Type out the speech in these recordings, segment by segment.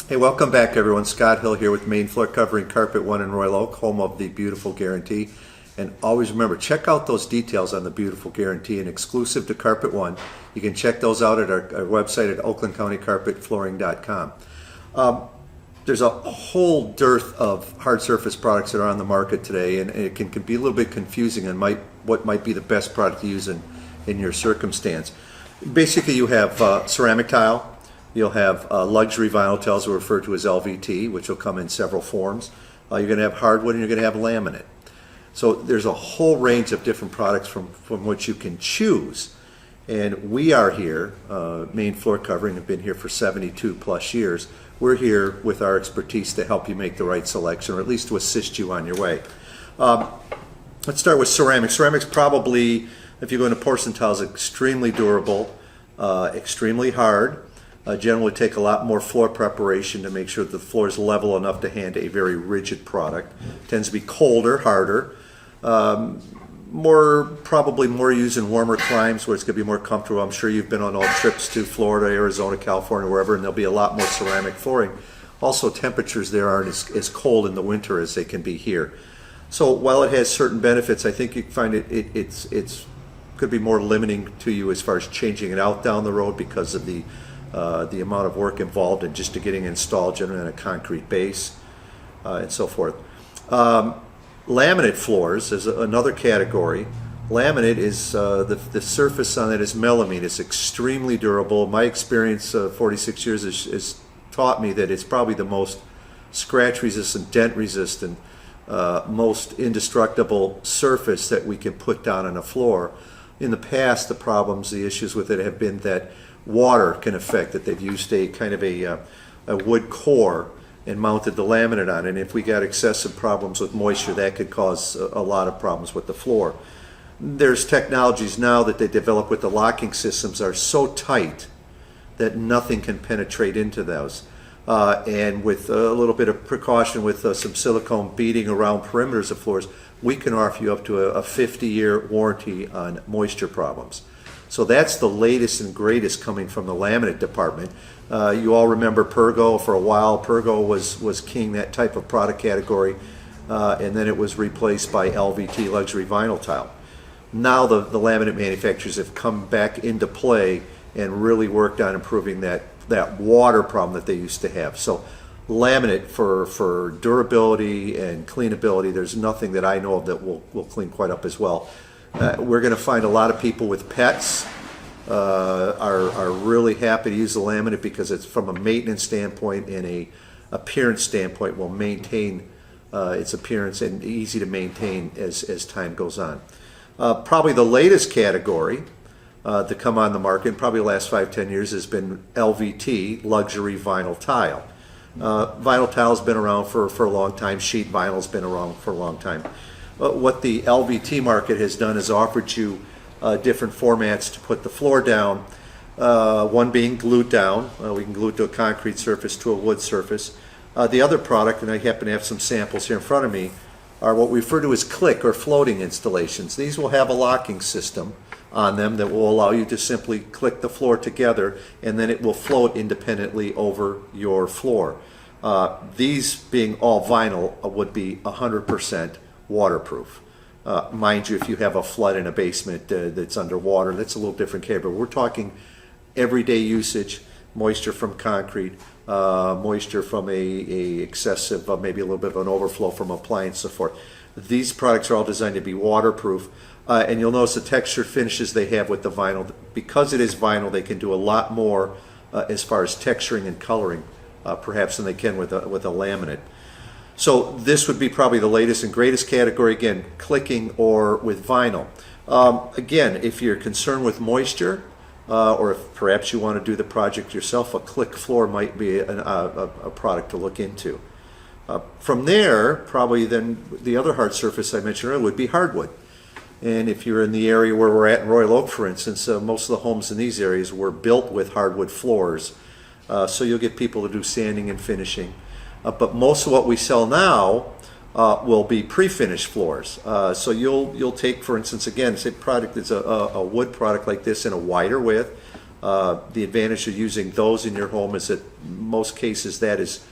Hey, welcome back everyone. Scott Hill here with Main Floor Covering Carpet One in Royal Oak, home of the Beautiful Guarantee. And always remember, check out those details on the Beautiful Guarantee and exclusive to Carpet One. You can check those out at our website at oaklandcountycarpetflooring.com. There's a whole dearth of hard surface products that are on the market today, and it can be a little bit confusing on what might be the best product to use in your circumstance. Basically, you have ceramic tile. You'll have luxury vinyl tiles referred to as LVT, which will come in several forms. You're going to have hardwood and you're going to have laminate. So there's a whole range of different products from which you can choose. And we are here, Main Floor Covering, have been here for 72 plus years. We're here with our expertise to help you make the right selection, or at least to assist you on your way. Let's start with ceramics. Ceramics probably, if you go into porcelain tiles, extremely durable, extremely hard. Generally take a lot more floor preparation to make sure that the floor is level enough to handle a very rigid product. Tends to be colder, harder, probably more used in warmer climes where it's going to be more comfortable. I'm sure you've been on all trips to Florida, Arizona, California, wherever, and there'll be a lot more ceramic flooring. Also, temperatures there aren't as cold in the winter as they can be here. So while it has certain benefits, I think you find it's could be more limiting to you as far as changing it out down the road because of the amount of work involved in just getting installed generally on a concrete base and so forth. Laminate floors is another category. Laminate is the surface on it is melamine. It's extremely durable. My experience of 46 years has taught me that it's probably the most scratch resistant, dent resistant, most indestructible surface that we can put down on a floor. In the past, the issues with it have been that water can affect it. They've used a kind of a wood core and mounted the laminate on it. And if we got excessive problems with moisture, that could cause a lot of problems with the floor. There's technologies now that they develop with the locking systems are so tight that nothing can penetrate into those. And with a little bit of precaution with some silicone beading around perimeters of floors, we can offer you up to a 50-year warranty on moisture problems. So that's the latest and greatest coming from the laminate department. You all remember Pergo. For a while, Pergo was king, that type of product category, and then it was replaced by LVT, luxury vinyl tile. Now the laminate manufacturers have come back into play and really worked on improving that water problem that they used to have. So laminate for durability and cleanability, there's nothing that I know of that will clean quite up as well. We're going to find a lot of people with pets are really happy to use the laminate because it's from a maintenance standpoint and a appearance standpoint will maintain its appearance and easy to maintain as time goes on. Probably the latest category to come on the market, probably the last 5-10 years, has been LVT, luxury vinyl tile. Vinyl tile has been around for a long time. Sheet vinyl has been around for a long time. What the LVT market has done is offered you different formats to put the floor down, one being glued down. We can glue it to a concrete surface, to a wood surface. The other product, and I happen to have some samples here in front of me, are what we refer to as click or floating installations. These will have a locking system on them that will allow you to simply click the floor together and then it will float independently over your floor. These being all vinyl would be 100% waterproof. Mind you, if you have a flood in a basement that's underwater, that's a little different case, but we're talking everyday usage, moisture from concrete, moisture from a excessive, maybe a little bit of an overflow from appliance, so forth. These products are all designed to be waterproof, and you'll notice the texture finishes they have with the vinyl. Because it is vinyl, they can do a lot more as far as texturing and coloring, perhaps, than they can with a laminate. So this would be probably the latest and greatest category, again, clicking or with vinyl. Again, if you're concerned with moisture, or if perhaps you want to do the project yourself, a click floor might be a product to look into. From there, probably then the other hard surface I mentioned earlier would be hardwood. And if you're in the area where we're at in Royal Oak, for instance, most of the homes in these areas were built with hardwood floors. So you'll get people to do sanding and finishing. But most of what we sell now will be pre-finished floors. So you'll take, for instance, again, say product is a wood product like this in a wider width, The advantage of using those in your home is that in most cases that is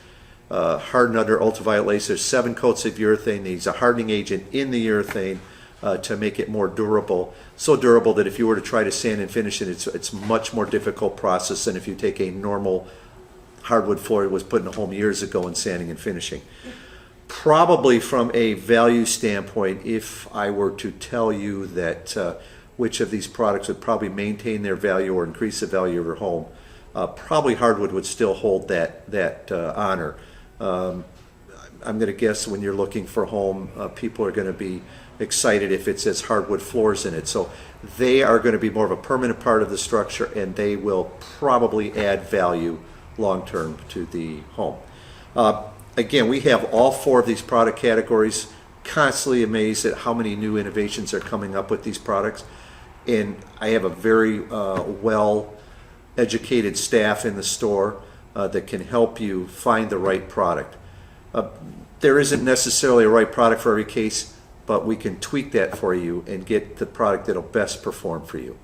hardened under ultraviolet laser. There's 7 coats of urethane. There's a hardening agent in the urethane to make it more durable. So durable that if you were to try to sand and finish it, it's much more difficult process than if you take a normal hardwood floor that was put in a home years ago and sanding and finishing. Probably from a value standpoint, if I were to tell you that which of these products would probably maintain their value or increase the value of your home, probably hardwood would still hold that honor. I'm going to guess when you're looking for a home, people are going to be excited if it says hardwood floors in it. So they are going to be more of a permanent part of the structure, and they will probably add value long term to the home. Again, we have all 4 of these product categories. Constantly amazed at how many new innovations are coming up with these products. And I have a very well educated staff in the store that can help you find the right product. There isn't necessarily a right product for every case, but we can tweak that for you and get the product that'll best perform for you.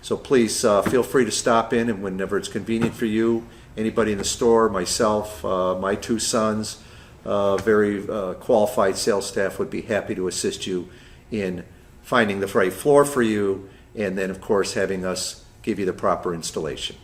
So please feel free to stop in, and whenever it's convenient for you, anybody in the store, myself, my 2 sons, very qualified sales staff would be happy to assist you in finding the right floor for you, and then of course having us give you the proper installation.